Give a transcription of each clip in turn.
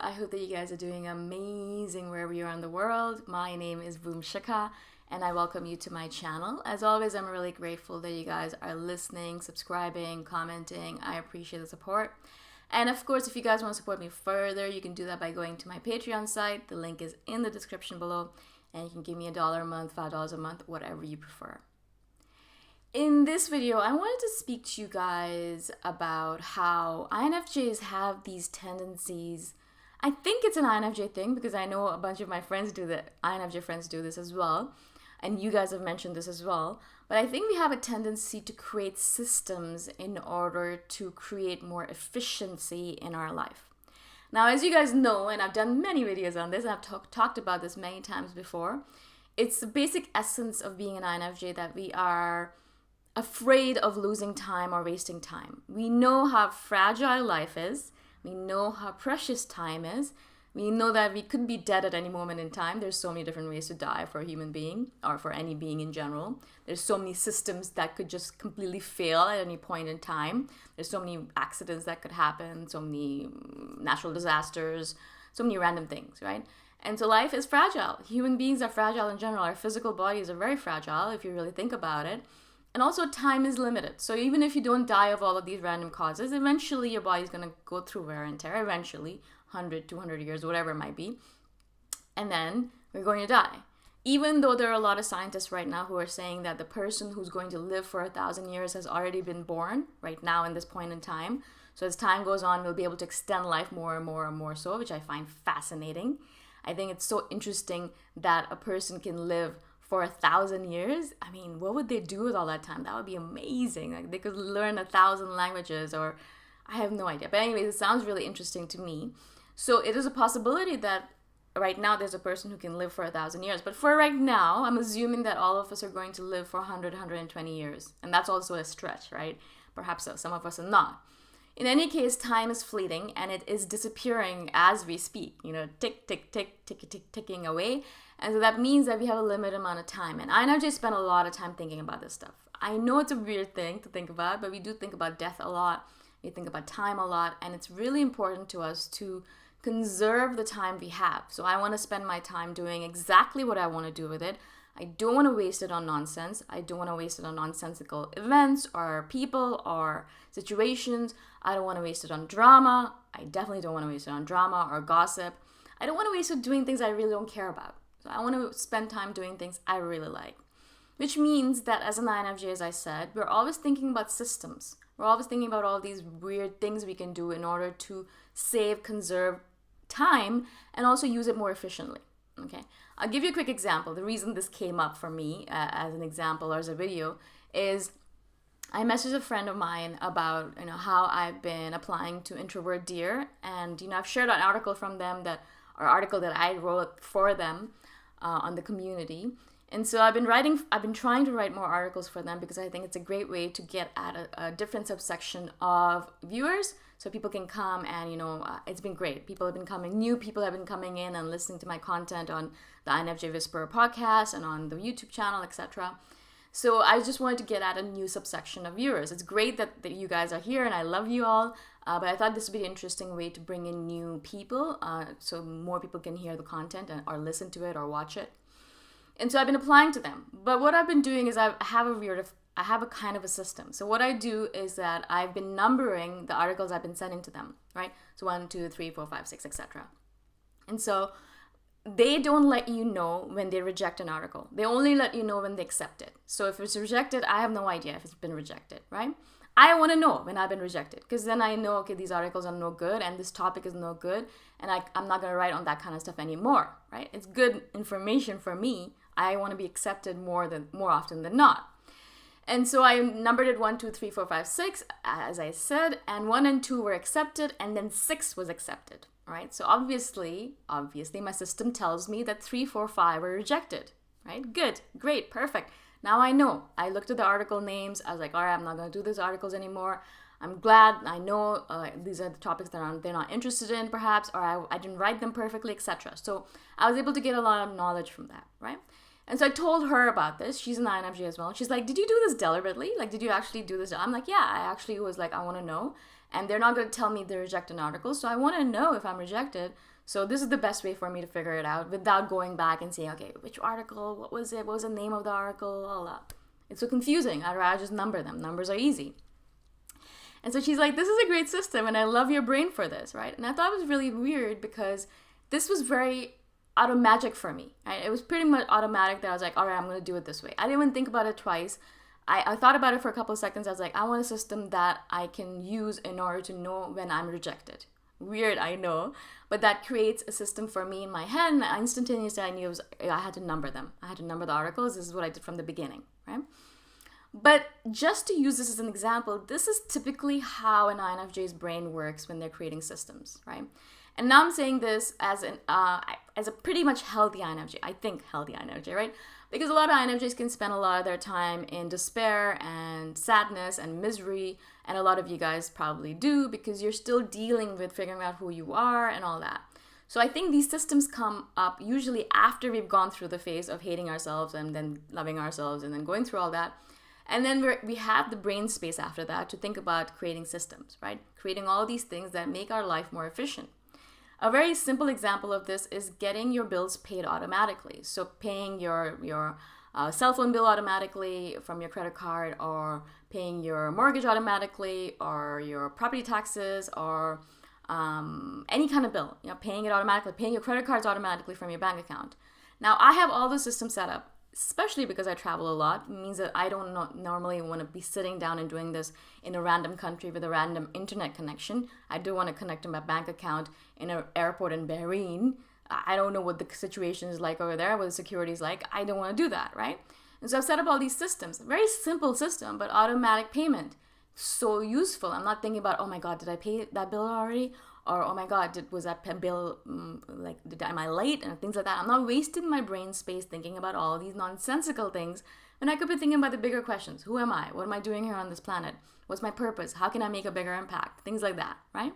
I hope that you guys are doing amazing wherever you are in the world. My name is Shikha, and I welcome you to my channel. As always, I'm really grateful that you guys are listening, subscribing, commenting. I appreciate the support. And of course, if you guys want to support me further, you can do that by going to my Patreon site. The link is in the description below, and you can give me $1 a month, $5 a month, whatever you prefer. In this video, I wanted to speak to you guys about how INFJs have these tendencies. I think it's an INFJ thing because I know a bunch of my friends do that. INFJ friends do this as well. And you guys have mentioned this as well. But I think we have a tendency to create systems in order to create more efficiency in our life. Now, as you guys know, and I've done many videos on this, and I've talked about this many times before, it's the basic essence of being an INFJ that we are afraid of losing time or wasting time. We know how fragile life is. We know how precious time is. We know that we could be dead at any moment in time. There's so many different ways to die for a human being or for any being in general. There's so many systems that could just completely fail at any point in time. There's so many accidents that could happen, so many natural disasters, so many random things, right? And so life is fragile. Human beings are fragile in general. Our physical bodies are very fragile if you really think about it. And also time is limited. So even if you don't die of all of these random causes, eventually your body's going to go through wear and tear, eventually, 100, 200 years, whatever it might be. And then we're going to die. Even though there are a lot of scientists right now who are saying that the person who's going to live for 1,000 years has already been born right now in this point in time. So as time goes on, we'll be able to extend life more and more and more so, which I find fascinating. I think it's so interesting that a person can live for 1,000 years. I mean, what would they do with all that time? That would be amazing. Like they could learn 1,000 languages, or I have no idea. But anyways, it sounds really interesting to me. So it is a possibility that right now there's a person who can live for 1,000 years. But for right now, I'm assuming that all of us are going to live for 100, 120 years. And that's also a stretch, right? Perhaps some of us are not. In any case, time is fleeting and it is disappearing as we speak, tick, tick, tick, tick, tick, ticking away. And so that means that we have a limited amount of time. And I know I just spend a lot of time thinking about this stuff. I know it's a weird thing to think about, but we do think about death a lot. We think about time a lot. And it's really important to us to conserve the time we have. So I want to spend my time doing exactly what I want to do with it. I don't want to waste it on nonsense. I don't want to waste it on nonsensical events or people or situations. I don't want to waste it on drama. I definitely don't want to waste it on drama or gossip. I don't want to waste it doing things I really don't care about. So I want to spend time doing things I really like. Which means that as an INFJ, as I said, we're always thinking about systems. We're always thinking about all these weird things we can do in order to save, conserve time and also use it more efficiently. Okay, I'll give you a quick example. The reason this came up for me as an example or as a video is I messaged a friend of mine about how I've been applying to Introvert Dear, and I've shared an article from them that I wrote for them on the community. And so I've been trying to write more articles for them because I think it's a great way to get at a different subsection of viewers. So people can come and, it's been great. New people have been coming in and listening to my content on the INFJ Whisperer podcast and on the YouTube channel, etc. So I just wanted to get at a new subsection of viewers. It's great that you guys are here and I love you all. But I thought this would be an interesting way to bring in new people so more people can hear the content or listen to it or watch it. And so I've been applying to them. But what I've been doing is I have a kind of a system. So what I do is that I've been numbering the articles I've been sending to them, right? So 1, 2, 3, 4, 5, 6, etc. And so they don't let you know when they reject an article. They only let you know when they accept it. So if it's rejected, I have no idea if it's been rejected, right? I want to know when I've been rejected because then I know, okay, these articles are no good and this topic is no good and I'm not going to write on that kind of stuff anymore, right? It's good information for me. I want to be accepted more often than not. And so I numbered it 1, 2, 3, 4, 5, 6, as I said, and 1 and 2 were accepted, and then 6 was accepted, right? So obviously, my system tells me that 3, 4, 5 were rejected, right? Good, great, perfect. Now I know. I looked at the article names. I was like, all right, I'm not going to do these articles anymore. I'm glad I know these are the topics that they're not interested in, perhaps, or I didn't write them perfectly, etc. So I was able to get a lot of knowledge from that, right? And so I told her about this. She's an INFJ as well. She's like, did you do this deliberately? Like, did you actually do this? I'm like, yeah, I actually was like, I want to know. and they're not going to tell me they reject an article. So I want to know if I'm rejected. So this is the best way for me to figure it out without going back and saying, okay, which article, what was it, what was the name of the article, all that. It's so confusing. I'd rather just number them. Numbers are easy. And so she's like, this is a great system, and I love your brain for this, right? And I thought it was really weird because this was very automatic for me, right? It was pretty much automatic that I was like, all right, I'm going to do it this way. I didn't even think about it twice. I thought about it for a couple of seconds. I was like, I want a system that I can use in order to know when I'm rejected. Weird, I know, but that creates a system for me in my head, and instantaneously I knew I had to number them. I had to number the articles. This is what I did from the beginning, right? But just to use this as an example, this is typically how an INFJ's brain works when they're creating systems, right? And now I'm saying this as a pretty much healthy INFJ. I think healthy INFJ, right? Because a lot of INFJs can spend a lot of their time in despair and sadness and misery, and a lot of you guys probably do because you're still dealing with figuring out who you are and all that. So I think these systems come up usually after we've gone through the phase of hating ourselves and then loving ourselves and then going through all that. And then we have the brain space after that to think about creating systems, right? Creating all these things that make our life more efficient. A very simple example of this is getting your bills paid automatically. So paying your cell phone bill automatically from your credit card, or paying your mortgage automatically, or your property taxes, or any kind of bill. Paying it automatically, paying your credit cards automatically from your bank account. Now, I have all those systems set up, especially because I travel a lot. It means that I don't normally want to be sitting down and doing this in a random country with a random internet connection. I do want to connect to my bank account in an airport in Bahrain. I don't know what the situation is like over there, what the security is like. I don't want to do that, right? And so I've set up all these systems. Very simple system, but automatic payment. So useful. I'm not thinking about, oh my God, did I pay that bill already? Or, oh my God, was that bill, am I late? And things like that. I'm not wasting my brain space thinking about all these nonsensical things when I could be thinking about the bigger questions. Who am I? What am I doing here on this planet? What's my purpose? How can I make a bigger impact? Things like that, right?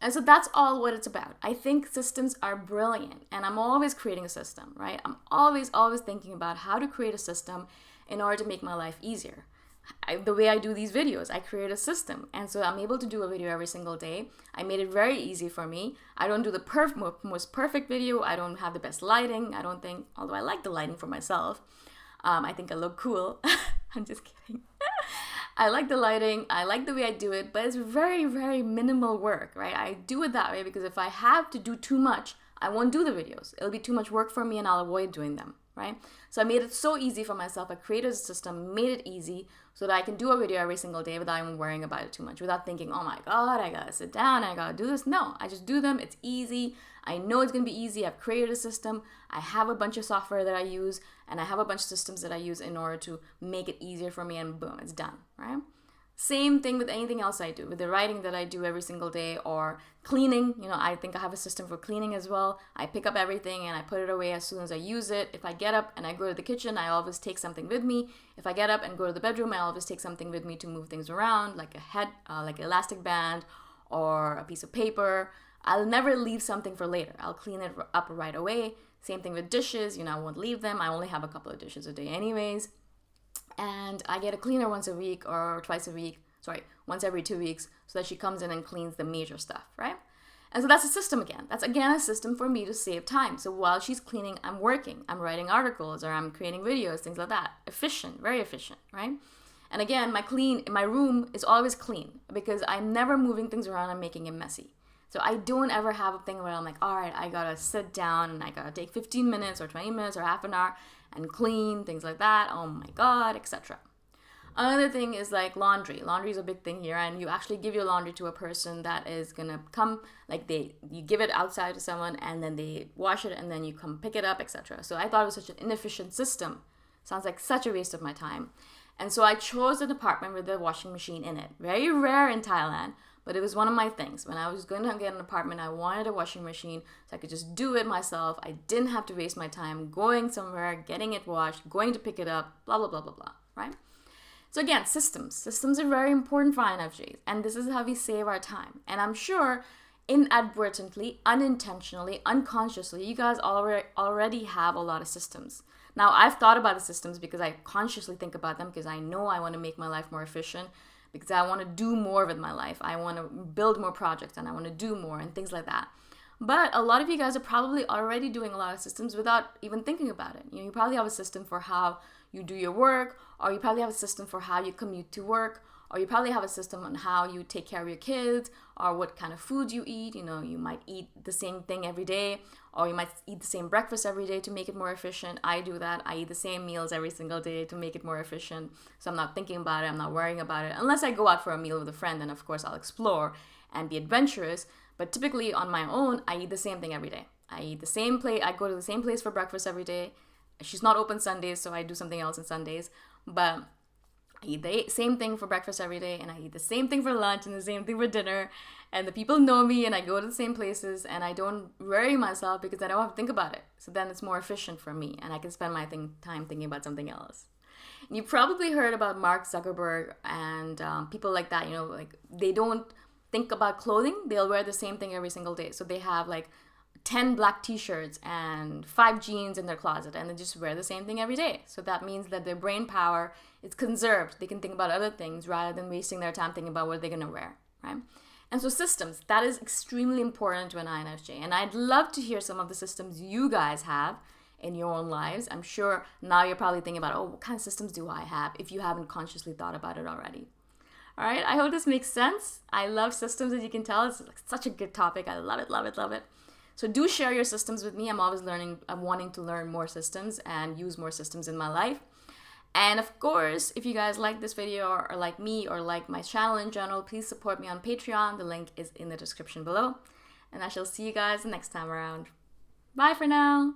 And so that's all what it's about. I think systems are brilliant, and I'm always creating a system, right? I'm always thinking about how to create a system in order to make my life easier. The way I do these videos, I create a system, and so I'm able to do a video every single day. I made it very easy for me. I don't do the most perfect video. I don't have the best lighting. I don't think, although I like the lighting for myself. I think I look cool. I'm just kidding. I like the lighting. I like the way I do it, but it's very, very minimal work, right? I do it that way because if I have to do too much, I won't do the videos. It'll be too much work for me and I'll avoid doing them, right? So I made it so easy for myself. I created a system, made it easy so that I can do a video every single day without even worrying about it too much, without thinking, oh my God, I gotta sit down, I gotta do this. No, I just do them. It's easy. I know it's gonna be easy. I've created a system. I have a bunch of software that I use, and I have a bunch of systems that I use in order to make it easier for me, and boom, it's done, right? Same thing with anything else I do, with the writing that I do every single day, or cleaning. I think I have a system for cleaning as well. I pick up everything and I put it away as soon as I use it. If I get up and I go to the kitchen, I always take something with me. If I get up and go to the bedroom, I always take something with me to move things around, like like an elastic band or a piece of paper. I'll never leave something for later. I'll clean it up right away. Same thing with dishes. I won't leave them. I only have a couple of dishes a day anyways. And I get a cleaner once a week or once every 2 weeks, so that she comes in and cleans the major stuff, right? And so that's a system again. That's again a system for me to save time. So while she's cleaning, I'm working, I'm writing articles, or I'm creating videos, things like that. Efficient, very efficient, right? And again, my room is always clean because I'm never moving things around and making it messy. So I don't ever have a thing where I'm like, all right, I gotta sit down and I gotta take 15 minutes or 20 minutes or half an hour and clean, things like that. Oh my God, etc. Another thing is like laundry. Laundry is a big thing here, and you actually give your laundry to a person that is gonna come, you give it outside to someone and then they wash it and then you come pick it up, etc. So I thought it was such an inefficient system. Sounds like such a waste of my time. And so I chose an apartment with a washing machine in it. Very rare in Thailand, but it was one of my things. When I was going to get an apartment, I wanted a washing machine so I could just do it myself. I didn't have to waste my time going somewhere, getting it washed, going to pick it up, blah, blah, blah, blah, blah, right? So again, systems. Systems are very important for INFJs, and this is how we save our time. And I'm sure inadvertently, unintentionally, unconsciously, you guys already have a lot of systems. Now, I've thought about the systems because I consciously think about them because I know I want to make my life more efficient. because I want to do more with my life. I want to build more projects and I want to do more and things like that. But a lot of you guys are probably already doing a lot of systems without even thinking about it. You probably have a system for how you do your work, or you probably have a system for how you commute to work, or you probably have a system on how you take care of your kids, or what kind of food you eat. You might eat the same thing every day, or you might eat the same breakfast every day to make it more efficient. I do that. I eat the same meals every single day to make it more efficient. So I'm not thinking about it. I'm not worrying about it. Unless I go out for a meal with a friend, then of course I'll explore and be adventurous. But typically on my own, I eat the same thing every day. I eat the same place. I go to the same place for breakfast every day. She's not open Sundays, so I do something else on Sundays. But I eat the same thing for breakfast every day, and I eat the same thing for lunch and the same thing for dinner. And the people know me, and I go to the same places, and I don't worry myself because I don't have to think about it. So then it's more efficient for me, and I can spend my time thinking about something else. And you probably heard about Mark Zuckerberg and people like that. Like they don't think about clothing. They'll wear the same thing every single day. So they have like 10 black t-shirts and 5 jeans in their closet, and they just wear the same thing every day. So that means that their brain power is conserved. They can think about other things rather than wasting their time thinking about what they're going to wear, right? And so systems, that is extremely important to an INFJ. And I'd love to hear some of the systems you guys have in your own lives. I'm sure now you're probably thinking about, what kind of systems do I have, if you haven't consciously thought about it already. All right, I hope this makes sense. I love systems, as you can tell. It's such a good topic. I love it, love it, love it. So do share your systems with me. I'm always learning. I'm wanting to learn more systems and use more systems in my life. And of course, if you guys like this video or like me or like my channel in general, please support me on Patreon. The link is in the description below. And I shall see you guys the next time around. Bye for now.